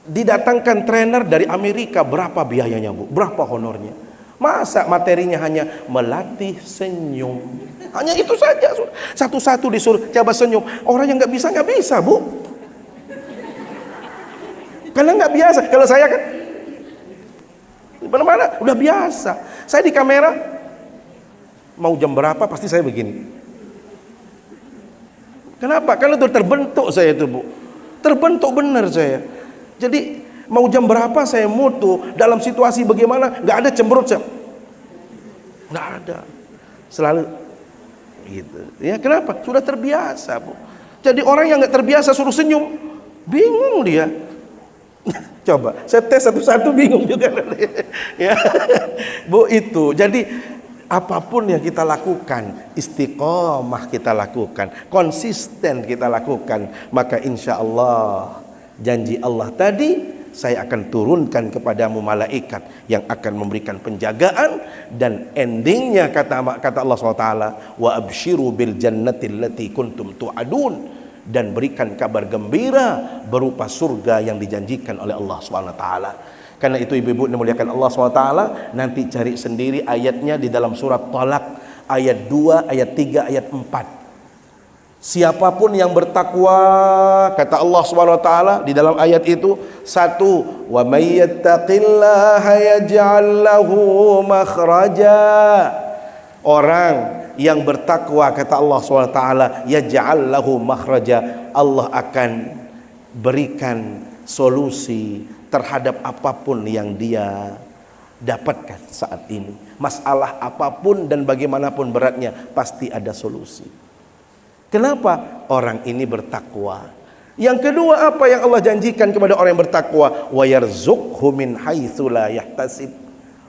A: didatangkan trainer dari Amerika, berapa biayanya Bu? Berapa honornya? Masa materinya hanya melatih senyum? Hanya itu saja. Satu-satu disuruh coba senyum. Orang yang nggak bisa Bu. Karena nggak biasa. Kalau saya kan di mana-mana udah biasa. Saya di kamera mau jam berapa pasti saya begini. Kenapa? Karena udah terbentuk saya itu Bu. Terbentuk benar saya. Jadi mau jam berapa saya mutu, dalam situasi bagaimana, nggak ada cemberut saya. Nggak ada. Selalu gitu. Ya kenapa? Sudah terbiasa Bu. Jadi orang yang nggak terbiasa suruh senyum, bingung dia. Coba saya tes satu-satu bingung juga. Ya Bu, itu jadi apapun yang kita lakukan, istiqomah kita lakukan, konsisten kita lakukan, maka insya Allah janji Allah tadi, saya akan turunkan kepadamu malaikat yang akan memberikan penjagaan, dan endingnya kata Allah SWT, wa abshiru bil jannati allati kuntum tu'adun, dan berikan kabar gembira berupa surga yang dijanjikan oleh Allah SWT. Karena itu ibu-ibu dimuliakan Allah SWT, nanti cari sendiri ayatnya di dalam surat Talaq ayat 2, ayat 3, ayat 4. Siapapun yang bertakwa, kata Allah Subhanahu wa taala di dalam ayat itu, satu, wa may yattaqillaha yaj'al lahu makhraja. Orang yang bertakwa, kata Allah Subhanahu wa taala, yaj'al lahu makhraja, Allah akan berikan solusi terhadap apapun yang dia dapatkan saat ini. Masalah apapun dan bagaimanapun beratnya, pasti ada solusi. Kenapa? Orang ini bertakwa. Yang kedua, apa yang Allah janjikan kepada orang yang bertakwa? Wa yarzuqhu min haitsu la yahtasib.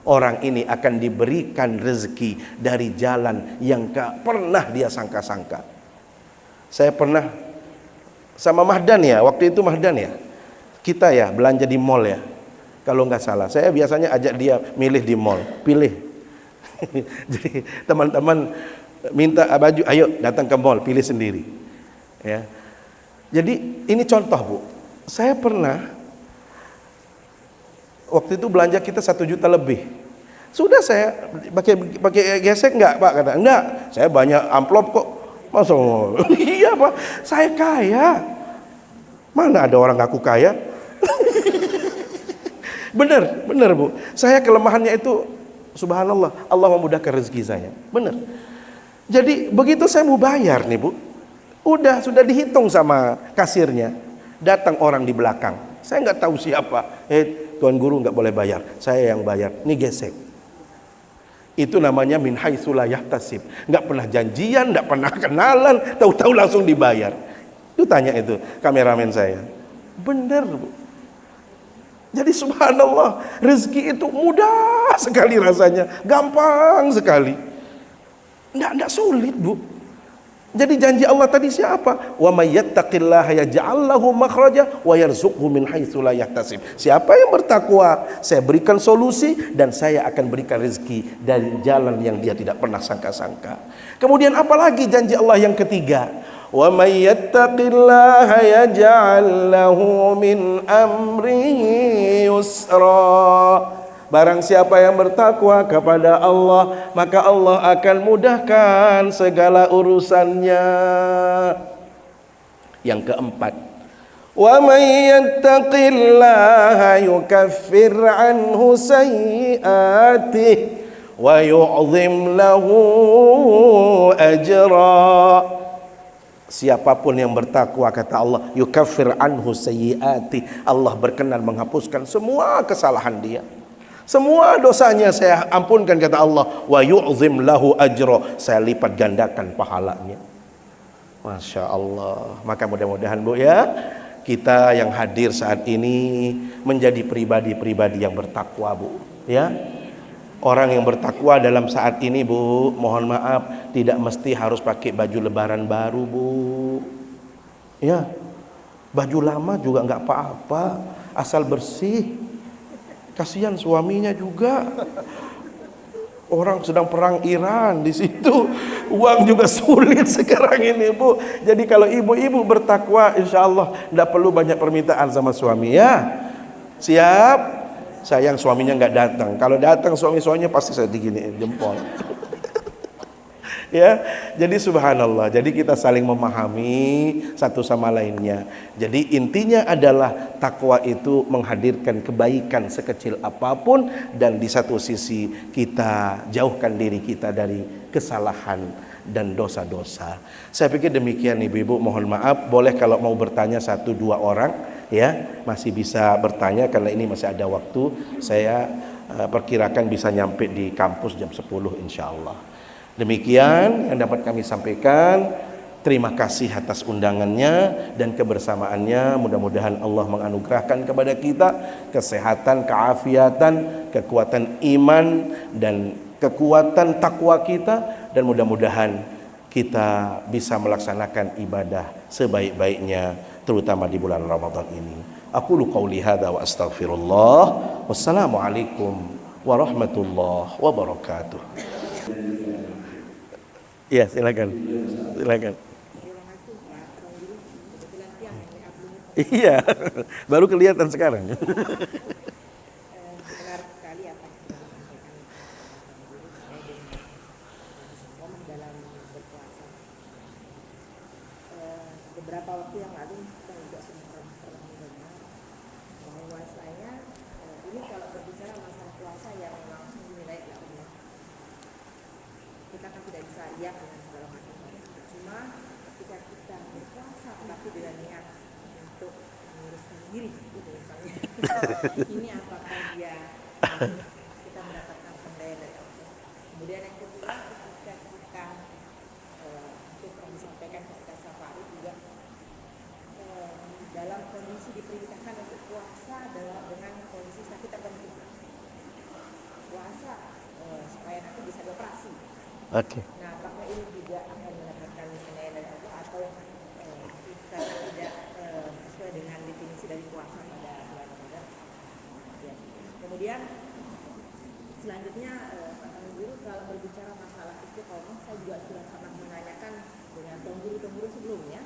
A: Orang ini akan diberikan rezeki dari jalan yang tak pernah dia sangka-sangka. Saya pernah sama Mahdan ya, waktu itu Mahdan ya, kita ya belanja di mall ya, kalau nggak salah. Saya biasanya ajak dia milih di mall, pilih. Jadi teman-teman minta baju, ayo datang ke mall, pilih sendiri ya. Jadi ini contoh Bu, saya pernah waktu itu belanja kita 1 juta lebih. Sudah saya pakai gesek enggak Pak? Kata enggak, saya banyak amplop kok. Masa iya Pak, saya kaya. Mana ada orang ngaku kaya? Bener Bu, saya kelemahannya itu subhanallah, Allah memudahkan rezeki saya. Bener. Jadi begitu saya mau bayar nih Bu, sudah dihitung sama kasirnya. Datang orang di belakang, saya nggak tahu siapa. Tuan guru nggak boleh bayar, saya yang bayar. Ini gesek. Itu namanya min haitsu la yahtasib. Nggak pernah janjian, nggak pernah kenalan, tahu-tahu langsung dibayar. Itu tanya itu kameramen saya. Bener Bu. Jadi subhanallah, rezeki itu mudah sekali rasanya, gampang sekali. Enggak sulit Bu. Jadi janji Allah tadi siapa? Wa may yattaqillaha yaj'al lahu makhraja wa yarzuqhu min haitsu la yahtasib. Siapa yang bertakwa, saya berikan solusi dan saya akan berikan rezeki dari jalan yang dia tidak pernah sangka-sangka. Kemudian apalagi janji Allah yang ketiga? Wa may yattaqillaha yaj'al lahu min amrihi yusra. Barang siapa yang bertakwa kepada Allah, maka Allah akan mudahkan segala urusannya. Yang keempat, wa may yattaqillaha yukaffir anhu sayyi'atihi wa yu'zim lahu ajra. Siapapun yang bertakwa, kata Allah, yukaffir anhu sayyi'atihi, Allah berkenan menghapuskan semua kesalahan dia. Semua dosanya saya ampunkan, kata Allah. Wa yu'zim lahu ajra, saya lipat gandakan pahalanya. Masya Allah. Maka mudah-mudahan Bu ya, kita yang hadir saat ini menjadi pribadi-pribadi yang bertakwa Bu ya. Orang yang bertakwa dalam saat ini Bu, mohon maaf, tidak mesti harus pakai baju lebaran baru Bu ya. Baju lama juga nggak apa-apa, asal bersih. Kasihan suaminya juga. Orang sedang perang Iran di situ, uang juga sulit sekarang ini Bu. Jadi kalau ibu-ibu bertakwa, insya Allah tidak perlu banyak permintaan sama suami ya. Siap. Sayang suaminya nggak datang. Kalau datang suaminya pasti saya digini jempol. Ya, jadi subhanallah. Jadi kita saling memahami satu sama lainnya. Jadi intinya adalah takwa itu menghadirkan kebaikan sekecil apapun, dan di satu sisi kita jauhkan diri kita dari kesalahan dan dosa-dosa. Saya pikir demikian ibu-ibu. Mohon maaf, boleh kalau mau bertanya 1-2 orang ya, masih bisa bertanya karena ini masih ada waktu. Saya perkirakan bisa nyampe di kampus jam 10 insya Allah. Demikian yang dapat kami sampaikan. Terima kasih atas undangannya dan kebersamaannya. Mudah-mudahan Allah menganugerahkan kepada kita kesehatan, keafiatan, kekuatan iman dan kekuatan takwa kita, dan mudah-mudahan kita bisa melaksanakan ibadah sebaik-baiknya, terutama di bulan Ramadan ini. Aqulu qauli hadza wa astaghfirullah. Wassalamualaikum warahmatullahi wabarakatuh. Ya, silakan. Silakan. Iya, baru kelihatan sekarang.
B: Benar sekali apa yang sudah disampaikan guru terkait dengan momen dalam berpuasa. beberapa waktu yang lalu kita juga sudah pernah mendengar bahwasanya ini kalau berbicara masalah puasa yang langsung dinilai oleh Allah, kita kan tidak bisa riak dengan segala macam. Cuma ketika kita berpuasa tapi dengan niat untuk menguruskan diri, gitu misalnya, ini apakah dia kita mendapatkan pendaya dari Allah. Kemudian yang kedua, ketika kita itu pernah disampaikan ketika safari juga dalam kondisi diperintahkan untuk puasa dengan kondisi sakit tertentu. Puasa supaya nanti bisa dioperasi.
A: Oke.
B: Nah, apakah ini juga akan mendapatkan penilaian dari Allah atau kita tidak sesuai dengan definisi dari puasa pada bulan Ramadan? Ya. Kemudian selanjutnya Pak Guru, kalau berbicara masalah istiqomah, saya juga sudah pernah menanyakan dengan guru sebelumnya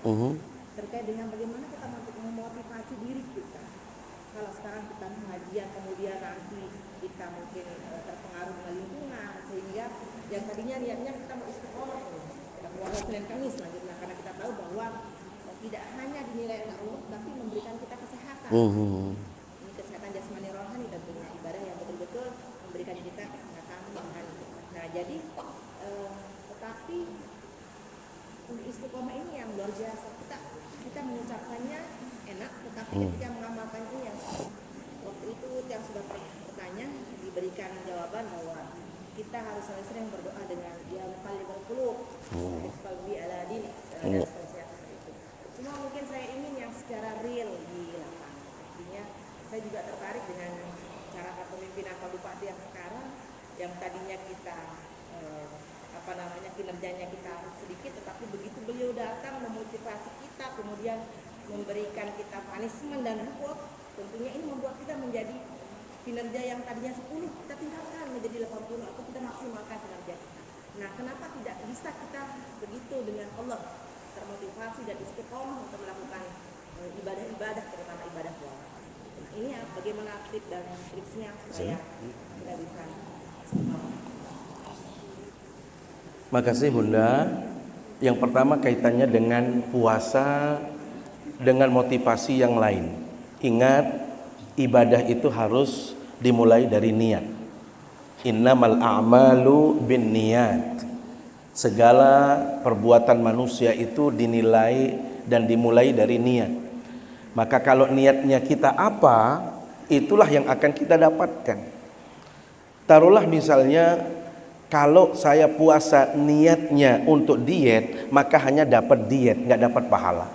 B: terkait dengan bagaimana kita memotivasi diri kita. Kalau sekarang kita pengajian, kemudian nanti kita mungkin terpengaruh dengan lingkungan, sehingga yang tadinya niatnya kita mau istiqomah, kita puasa Senin Kamis selanjutnya, karena kita tahu bahwa tidak hanya dinilai oleh Allah, tapi memberikan kita kesehatan. Ini kesehatan jasmani rohani tentunya, ibadah yang betul-betul memberikan kita kesehatan rohani. Nah, jadi tetapi istiqomah ini yang luar biasa. Kita mengucapkannya enak, tetapi ketika mengamalkan ini yang waktu itu yang sudah bertanya diberikan jawaban bahwa kita harus sering berdoa dengan ya muqallibal qulub, qalbi ala dinik, dan seterusnya seperti itu. Cuma mungkin saya ingin yang secara real di lapangan. Artinya saya juga tertarik dengan cara kepemimpinan Pak Bupati yang sekarang, yang tadinya kita kinerjanya kita sedikit, tetapi begitu beliau datang memotivasi kita, kemudian memberikan kita punishment dan reward, tentunya ini membuat kita menjadi kinerja yang tadinya 10 kita tingkatkan menjadi 80 atau kita maksimalkan kinerja kita. Nah, kenapa tidak bisa kita begitu dengan Allah, termotivasi dan istiqomah untuk melakukan ibadah-ibadah, terutama ibadah puasa. Nah, ini bagaimana tips dan triknya supaya kita bisa istiqomah.
A: Makasih Bunda. Yang pertama kaitannya dengan puasa dengan motivasi yang lain. Ingat, ibadah itu harus dimulai dari niat. Innamal a'malu binniyat. Segala perbuatan manusia itu dinilai dan dimulai dari niat. Maka kalau niatnya kita apa, itulah yang akan kita dapatkan. Taruhlah misalnya kalau saya puasa niatnya untuk diet, maka hanya dapat diet, nggak dapat pahala.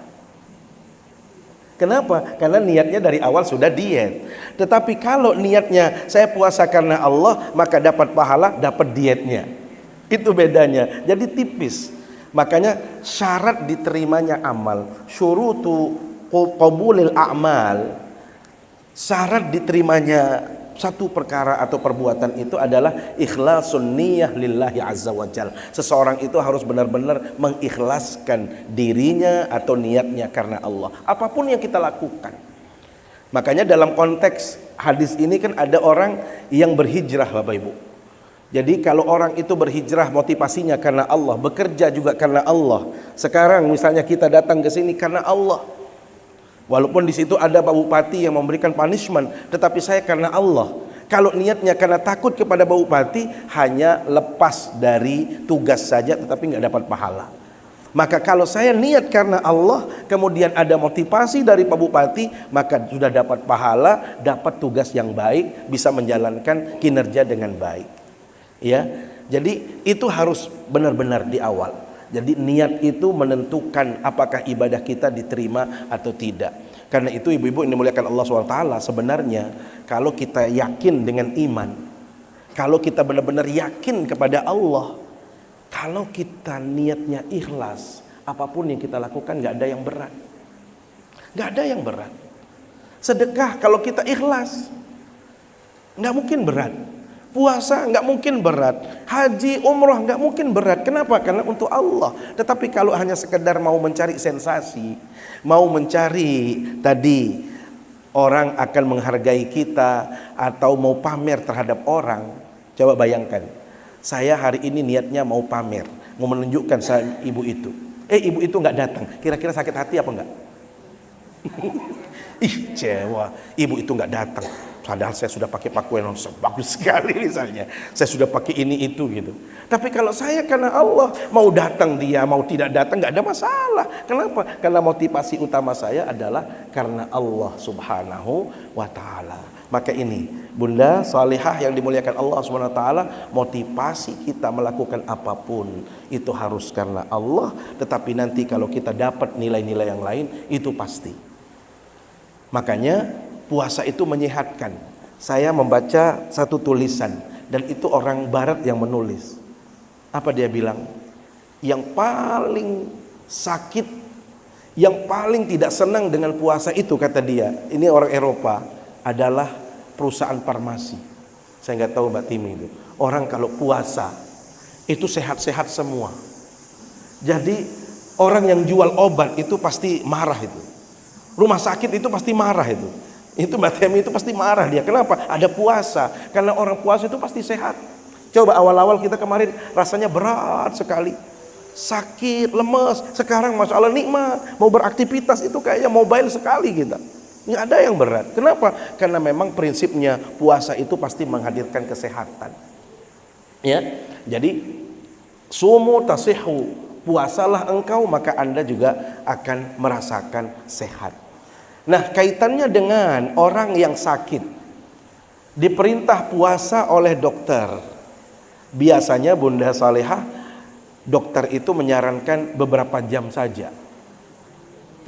A: Kenapa? Karena niatnya dari awal sudah diet. Tetapi kalau niatnya saya puasa karena Allah, maka dapat pahala, dapat dietnya. Itu bedanya. Jadi tipis. Makanya syarat diterimanya amal, syurutu qabulil a'mal, syarat diterimanya satu perkara atau perbuatan itu adalah ikhlasun niyah lillahi azza wa jal. Seseorang itu harus benar-benar mengikhlaskan dirinya atau niatnya karena Allah, apapun yang kita lakukan. Makanya dalam konteks hadis ini kan ada orang yang berhijrah, Bapak Ibu. Jadi kalau orang itu berhijrah motivasinya karena Allah, bekerja juga karena Allah. Sekarang misalnya kita datang ke sini karena Allah. Walaupun di situ ada Pak Bupati yang memberikan punishment, tetapi saya karena Allah. Kalau niatnya karena takut kepada Pak Bupati, hanya lepas dari tugas saja tetapi nggak dapat pahala. Maka kalau saya niat karena Allah, kemudian ada motivasi dari Pak Bupati, maka sudah dapat pahala, dapat tugas yang baik, bisa menjalankan kinerja dengan baik. Ya, jadi itu harus benar-benar di awal. Jadi niat itu menentukan apakah ibadah kita diterima atau tidak. Karena itu ibu-ibu yang dimuliakan Allah SWT, sebenarnya kalau kita yakin dengan iman, kalau kita benar-benar yakin kepada Allah, kalau kita niatnya ikhlas, apapun yang kita lakukan gak ada yang berat. Gak ada yang berat. Sedekah kalau kita ikhlas, gak mungkin berat. Puasa nggak mungkin berat, haji, umroh nggak mungkin berat. Kenapa? Karena untuk Allah. Tetapi kalau hanya sekedar mau mencari sensasi, mau mencari tadi orang akan menghargai kita atau mau pamer terhadap orang, coba bayangkan, saya hari ini niatnya mau pamer, mau menunjukkan saya ibu itu. Ibu itu nggak datang, kira-kira sakit hati apa enggak? Ih, cewa, ibu itu nggak datang. Padahal saya sudah pakai pakaian yang bagus sekali misalnya. Saya sudah pakai ini itu gitu. Tapi kalau saya karena Allah, mau datang dia, mau tidak datang nggak ada masalah. Kenapa? Karena motivasi utama saya adalah karena Allah Subhanahu wa taala. Maka ini, Bunda salihah yang dimuliakan Allah Subhanahu wa taala, motivasi kita melakukan apapun itu harus karena Allah, tetapi nanti kalau kita dapat nilai-nilai yang lain itu pasti. Makanya puasa itu menyehatkan. Saya membaca satu tulisan dan itu orang barat yang menulis. Apa dia bilang? Yang paling sakit, yang paling tidak senang dengan puasa itu, kata dia, ini orang Eropa, adalah perusahaan farmasi. Saya nggak tahu Mbak Timi itu. Orang kalau puasa itu sehat-sehat semua. Jadi orang yang jual obat itu pasti marah itu. Rumah sakit itu pasti marah itu. Itu Mbak Temi itu pasti marah dia. Kenapa? Ada puasa. Karena orang puasa itu pasti sehat. Coba awal-awal kita kemarin rasanya berat sekali. Sakit, lemes. Sekarang Masya Allah nikmat. Mau beraktivitas itu kayaknya mobile sekali kita. Nggak ada yang berat. Kenapa? Karena memang prinsipnya puasa itu pasti menghadirkan kesehatan. Ya, jadi sumu tasihu, puasalah engkau maka Anda juga akan merasakan sehat. Nah, kaitannya dengan orang yang sakit diperintah puasa oleh dokter. Biasanya Bunda Salehah, dokter itu menyarankan beberapa jam saja.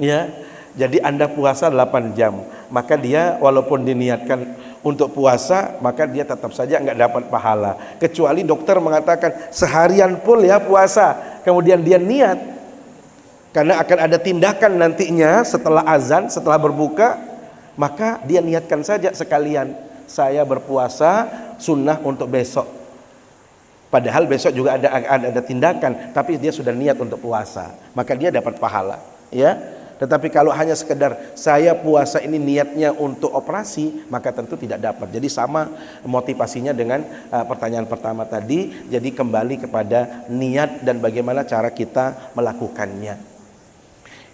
A: Ya, jadi Anda puasa 8 jam, maka dia walaupun diniatkan untuk puasa, maka dia tetap saja nggak dapat pahala. Kecuali dokter mengatakan seharian full ya puasa, kemudian dia niat. Karena akan ada tindakan nantinya setelah azan, setelah berbuka, maka dia niatkan saja sekalian, saya berpuasa sunnah untuk besok. Padahal besok juga ada tindakan, tapi dia sudah niat untuk puasa, maka dia dapat pahala. Ya. Tetapi kalau hanya sekedar saya puasa ini niatnya untuk operasi, maka tentu tidak dapat. Jadi sama motivasinya dengan pertanyaan pertama tadi. Jadi kembali kepada niat dan bagaimana cara kita melakukannya.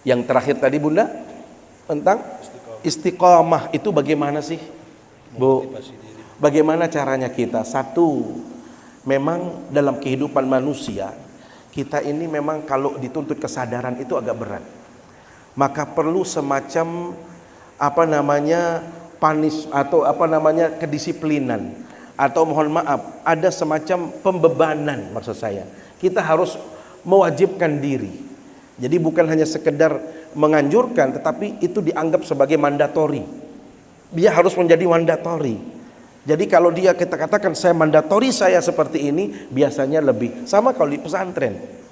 A: Yang terakhir tadi Bunda tentang istiqomah itu bagaimana sih, Bu? Bagaimana caranya kita? Satu, memang dalam kehidupan manusia kita ini memang kalau dituntut kesadaran itu agak berat. Maka perlu semacam kedisiplinan, atau mohon maaf ada semacam pembebanan. Maksud saya kita harus mewajibkan diri. Jadi bukan hanya sekedar menganjurkan, tetapi itu dianggap sebagai mandatori. Dia harus menjadi mandatori. Jadi kalau kita katakan saya mandatori saya seperti ini, biasanya lebih sama kalau di pesantren.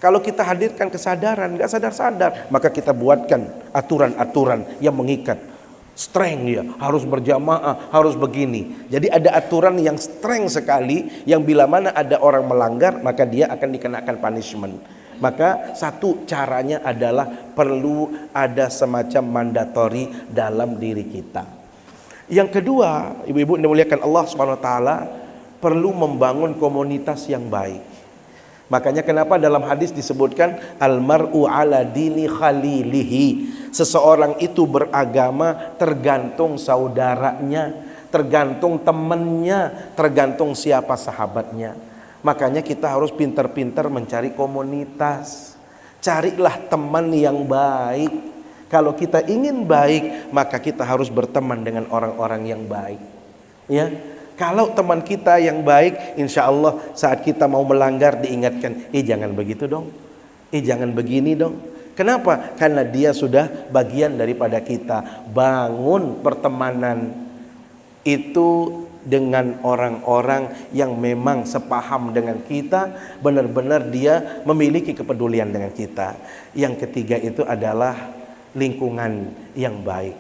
A: Kalau kita hadirkan kesadaran, nggak sadar-sadar, maka kita buatkan aturan-aturan yang mengikat. Strength ya, harus berjamaah, harus begini. Jadi ada aturan yang strength sekali, yang bila mana ada orang melanggar, maka dia akan dikenakan punishment. Maka satu caranya adalah perlu ada semacam mandatori dalam diri kita. Yang kedua, ibu-ibu yang dimuliakan Allah Subhanahu wa taala, perlu membangun komunitas yang baik. Makanya kenapa dalam hadis disebutkan almar'u ala dini khalilihi. Seseorang itu beragama tergantung saudaranya, tergantung temannya, tergantung siapa sahabatnya. Makanya kita harus pintar-pintar mencari komunitas. Carilah teman yang baik. Kalau kita ingin baik, maka kita harus berteman dengan orang-orang yang baik. Ya. Kalau teman kita yang baik, insya Allah saat kita mau melanggar diingatkan, jangan begitu dong, jangan begini dong. Kenapa? Karena dia sudah bagian daripada kita. Bangun pertemanan itu dengan orang-orang yang memang sepaham dengan kita, benar-benar dia memiliki kepedulian dengan kita. Yang ketiga itu adalah lingkungan yang baik.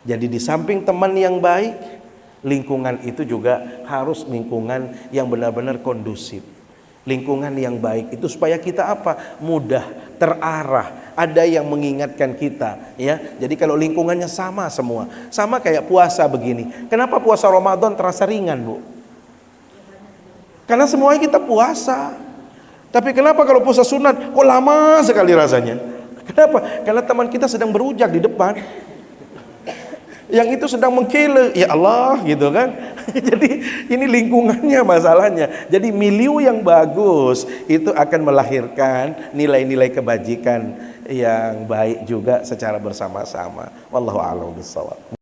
A: Jadi di samping teman yang baik, lingkungan itu juga harus lingkungan yang benar-benar kondusif. Lingkungan yang baik itu supaya kita mudah terarah, ada yang mengingatkan kita, ya. Jadi kalau lingkungannya sama semua, sama kayak puasa begini. Kenapa puasa Ramadan terasa ringan, Bu? Karena semuanya kita puasa. Tapi kenapa kalau puasa sunat kok lama sekali rasanya? Kenapa? Karena teman kita sedang berujak di depan. Yang itu sedang mengkele, ya Allah gitu kan. Jadi ini lingkungannya masalahnya. Jadi milieu yang bagus itu akan melahirkan nilai-nilai kebajikan yang baik juga secara bersama-sama. Wallahu a'lam bishawab.